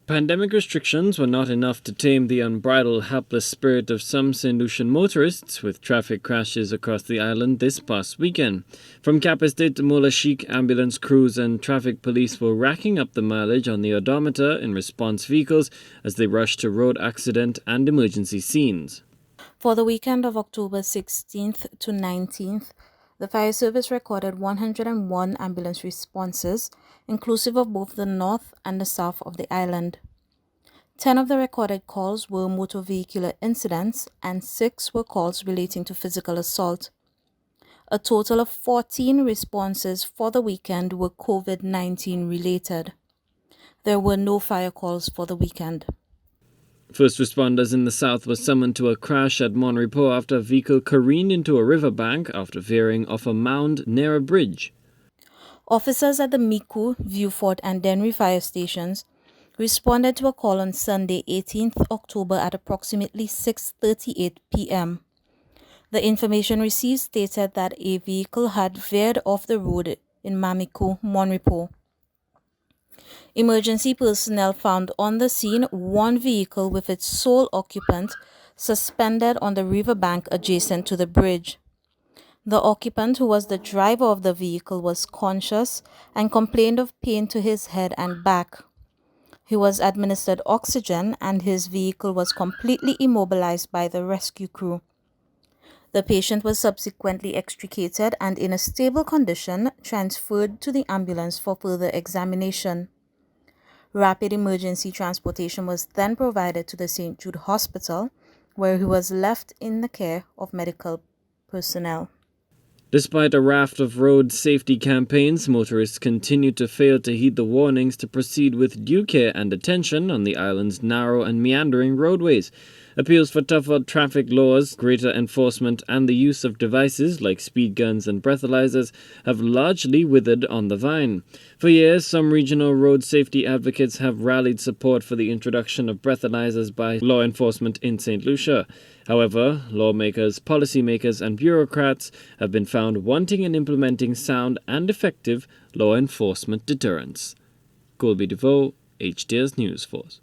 Pandemic restrictions were not enough to tame the unbridled, helpless spirit of some St. Lucian motorists, with traffic crashes across the island this past weekend. From Cap Estate to Mola Chic, ambulance crews and traffic police were racking up the mileage on the odometer in response vehicles as they rushed to road accident and emergency scenes. For the weekend of October 16th to 19th, the fire service recorded 101 ambulance responses, inclusive of both the north and the south of the island. 10 of the recorded calls were motor vehicular incidents and 6 were calls relating to physical assault. A total of 14 responses for the weekend were COVID-19 related. There were no fire calls for the weekend. First responders in the south were summoned to a crash at Monrepo after a vehicle careened into a riverbank after veering off a mound near a bridge. Officers at the Miku, Viewfort and Denry fire stations responded to a call on Sunday, 18th October at approximately 6:38 p.m. The information received stated that a vehicle had veered off the road in Mamiku, Monrepo. Emergency personnel found on the scene one vehicle with its sole occupant suspended on the riverbank adjacent to the bridge. The occupant, who was the driver of the vehicle, was conscious and complained of pain to his head and back. He was administered oxygen and his vehicle was completely immobilized by the rescue crew. The patient was subsequently extricated and in a stable condition transferred to the ambulance for further examination. Rapid emergency transportation was then provided to the St. Jude Hospital, where he was left in the care of medical personnel. Despite a raft of road safety campaigns, motorists continue to fail to heed the warnings to proceed with due care and attention on the island's narrow and meandering roadways. Appeals for tougher traffic laws, greater enforcement, and the use of devices like speed guns and breathalyzers have largely withered on the vine. For years, some regional road safety advocates have rallied support for the introduction of breathalyzers by law enforcement in St. Lucia. However, lawmakers, policymakers, and bureaucrats have been found wanting in implementing sound and effective law enforcement deterrents. Colby DeVoe, HTS News Force.